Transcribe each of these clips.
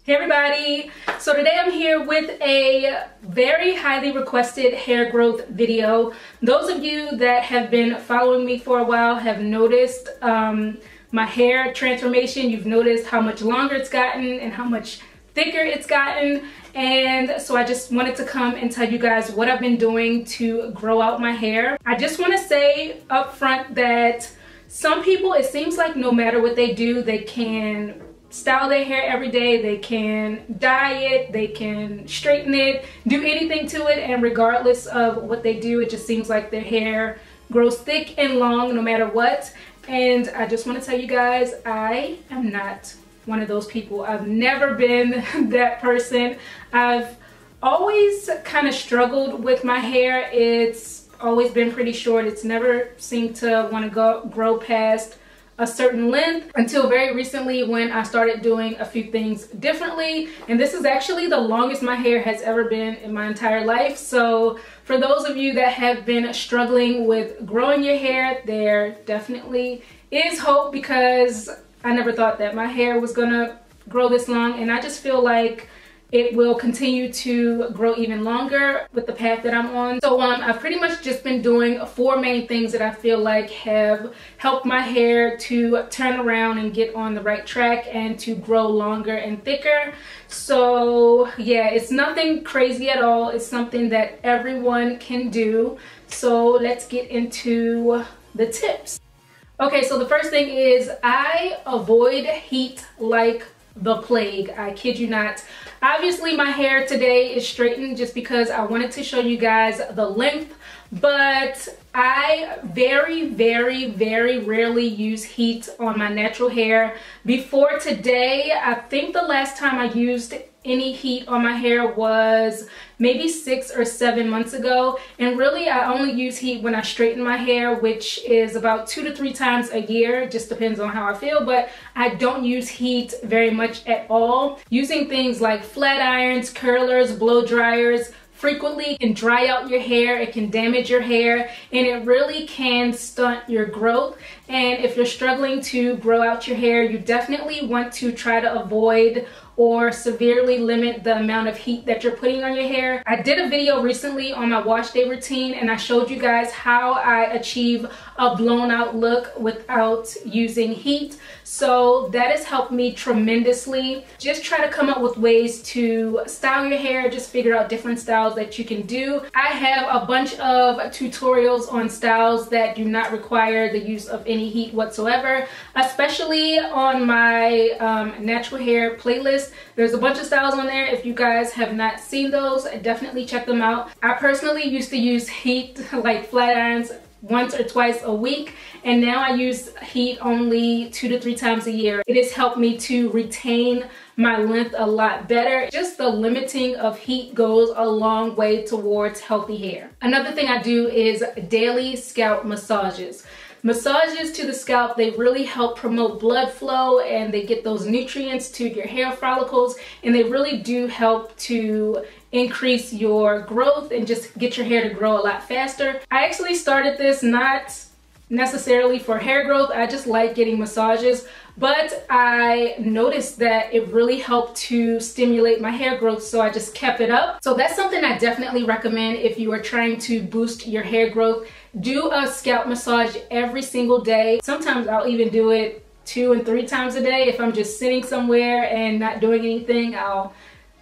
Hey everybody, so today I'm here with a very highly requested hair growth video. Those of you that have been following me for a while have noticed my hair transformation. You've noticed how much longer it's gotten and how much thicker it's gotten, and so I just wanted to come and tell you guys what I've been doing to grow out my hair. I just want to say up front that some people, it seems like no matter what they do, they can style their hair every day, they can dye it, they can straighten it, do anything to it, and regardless of what they do, it just seems like their hair grows thick and long no matter what. And I just want to tell you guys, I am not one of those people. I've never been that person. I've always kind of struggled with my hair. It's always been pretty short. It's never seemed to want to grow past a certain length until very recently when I started doing a few things differently. And this is actually the longest my hair has ever been in my entire life. So for those of you that have been struggling with growing your hair, there definitely is hope, because I never thought that my hair was gonna grow this long, and I just feel like it will continue to grow even longer with the path that I'm on. So I've pretty much just been doing 4 main things that I feel like have helped my hair to turn around and get on the right track and to grow longer and thicker. So yeah, it's nothing crazy at all. It's something that everyone can do. So let's get into the tips. Okay, so the first thing is I avoid heat like the plague. I kid you not. Obviously my hair today is straightened just because I wanted to show you guys the length, but I very rarely use heat on my natural hair. Before today, I think the last time I used any heat on my hair was maybe 6 or 7 months ago, and really I only use heat when I straighten my hair, which is about 2 to 3 times a year. It just depends on how I feel, but I don't use heat very much at all. Using things like flat irons, curlers, blow dryers frequently can dry out your hair, it can damage your hair, and it really can stunt your growth. And if you're struggling to grow out your hair, you definitely want to try to avoid or severely limit the amount of heat that you're putting on your hair. I did a video recently on my wash day routine, and I showed you guys how I achieve a blown out look without using heat. So that has helped me tremendously. Just try to come up with ways to style your hair, just figure out different styles that you can do. I have a bunch of tutorials on styles that do not require the use of any heat whatsoever, especially on my natural hair playlist. There's a bunch of styles on there. If you guys have not seen those, definitely check them out. I personally used to use heat like flat irons once or twice a week, and now I use heat only 2 to 3 times a year. It has helped me to retain my length a lot better. Just the limiting of heat goes a long way towards healthy hair. Another thing I do is daily scalp massages. Massages to the scalp, they really help promote blood flow, and they get those nutrients to your hair follicles, and they really do help to increase your growth and just get your hair to grow a lot faster. I actually started this not necessarily for hair growth. I just like getting massages, but I noticed that it really helped to stimulate my hair growth, so I just kept it up. So that's something I definitely recommend if you are trying to boost your hair growth. Do a scalp massage every single day. Sometimes I'll even do it 2 and 3 times a day. If I'm just sitting somewhere and not doing anything, I'll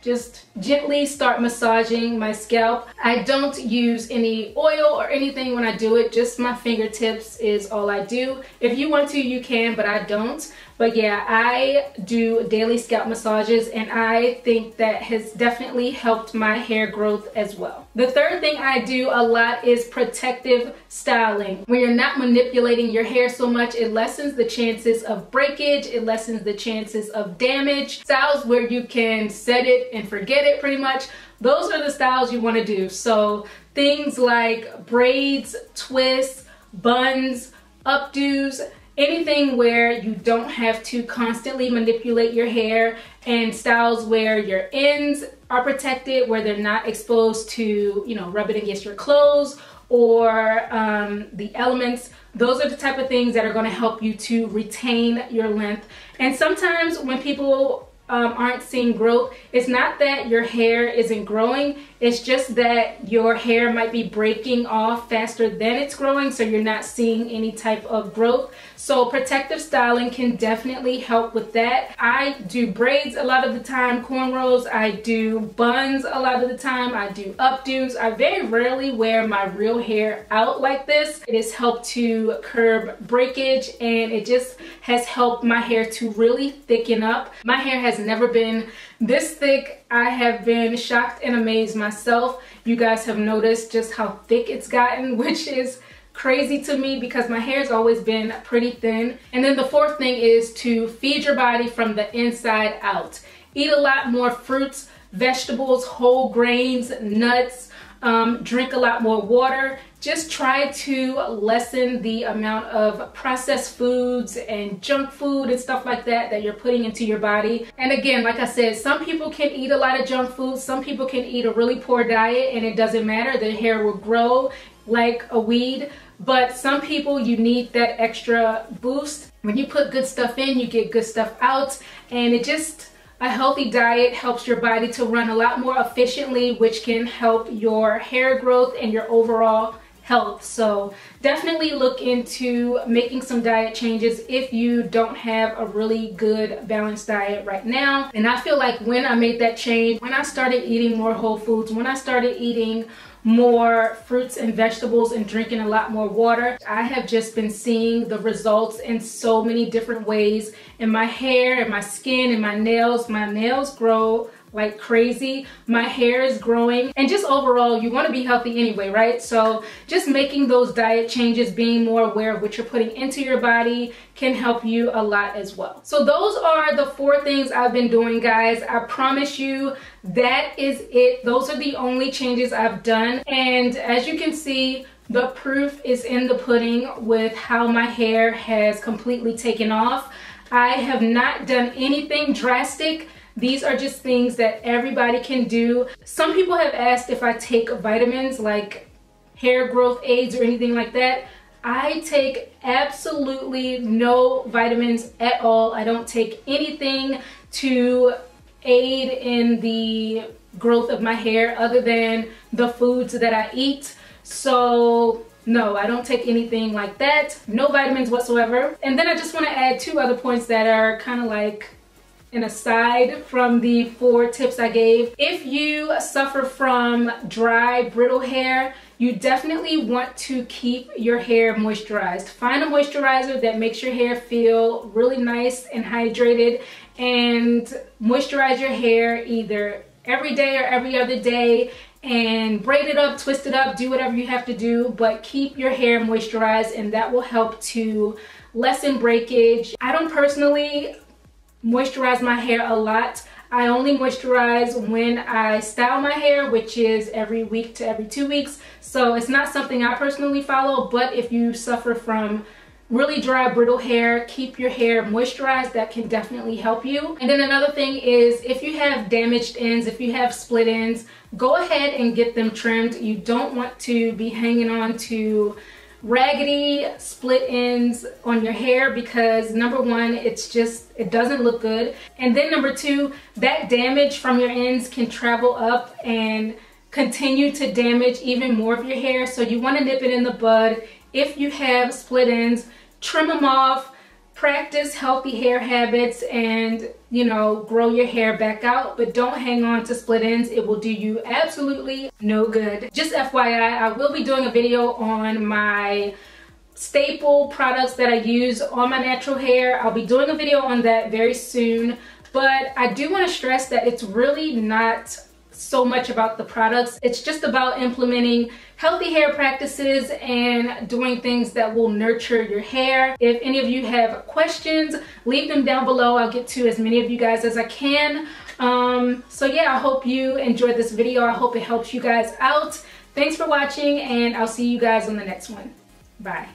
just gently start massaging my scalp. I don't use any oil or anything when I do it, just my fingertips is all I do. If you want to, you can, but I don't. But yeah, I do daily scalp massages, and I think that has definitely helped my hair growth as well. The third thing I do a lot is protective styling. When you're not manipulating your hair so much, it lessens the chances of breakage, it lessens the chances of damage. Styles where you can set it and forget it pretty much, those are the styles you want to do. So things like braids, twists, buns, updos, anything where you don't have to constantly manipulate your hair, and styles where your ends are protected, where they're not exposed to, you know, rubbing against your clothes or the elements. Those are the type of things that are going to help you to retain your length. And sometimes when people aren't seeing growth, it's not that your hair isn't growing, it's just that your hair might be breaking off faster than it's growing, so you're not seeing any type of growth. So protective styling can definitely help with that. I do braids a lot of the time, cornrows, I do buns a lot of the time, I do updos. I very rarely wear my real hair out like this. It has helped to curb breakage, and it just has helped my hair to really thicken up. My hair has never been this thick. I have been shocked and amazed myself. You guys have noticed just how thick it's gotten, which is crazy to me because my hair's always been pretty thin. And then the fourth thing is to feed your body from the inside out. Eat a lot more fruits, vegetables, whole grains, nuts, drink a lot more water. Just try to lessen the amount of processed foods and junk food and stuff like that that you're putting into your body. And again, like I said, some people can eat a lot of junk food, some people can eat a really poor diet and it doesn't matter, their hair will grow like a weed. But some people, you need that extra boost. When you put good stuff in, you get good stuff out, and a healthy diet helps your body to run a lot more efficiently, which can help your hair growth and your overall health. So definitely look into making some diet changes if you don't have a really good balanced diet right now. And I feel like when I made that change, when I started eating more whole foods, when I started eating more fruits and vegetables and drinking a lot more water, I have just been seeing the results in so many different ways in my hair and my skin and my nails. My nails grow like crazy, my hair is growing, and just overall you want to be healthy anyway, right? So just making those diet changes, being more aware of what you're putting into your body can help you a lot as well. So those are the 4 things I've been doing, guys. I promise you that is it. Those are the only changes I've done, and as you can see, the proof is in the pudding with how my hair has completely taken off. I have not done anything drastic. These are just things that everybody can do. Some people have asked if I take vitamins like hair growth aids or anything like that. I take absolutely no vitamins at all. I don't take anything to aid in the growth of my hair other than the foods that I eat. So no, I don't take anything like that. No vitamins whatsoever. And then I just want to add 2 other points that are kind of like an aside from the 4 tips I gave. If you suffer from dry, brittle hair, you definitely want to keep your hair moisturized. Find a moisturizer that makes your hair feel really nice and hydrated, and moisturize your hair either every day or every other day, and braid it up, twist it up, do whatever you have to do, but keep your hair moisturized, and that will help to lessen breakage. I don't personally moisturize my hair a lot. I only moisturize when I style my hair, which is every week to every 2 weeks. So it's not something I personally follow, but if you suffer from really dry, brittle hair, keep your hair moisturized. That can definitely help you. And then another thing is, if you have damaged ends, if you have split ends, go ahead and get them trimmed. You don't want to be hanging on to raggedy split ends on your hair, because number 1, it doesn't look good, and then number 2, that damage from your ends can travel up and continue to damage even more of your hair. So you want to nip it in the bud. If you have split ends, trim them off, practice healthy hair habits, and grow your hair back out, but don't hang on to split ends. It will do you absolutely no good. Just FYI, I will be doing a video on my staple products that I use on my natural hair. I'll be doing a video on that very soon, but I do want to stress that it's really not so much about the products. It's just about implementing healthy hair practices and doing things that will nurture your hair. If any of you have questions, leave them down below. I'll get to as many of you guys as I can. So yeah, I hope you enjoyed this video. I hope it helps you guys out. Thanks for watching, and I'll see you guys on the next one. Bye.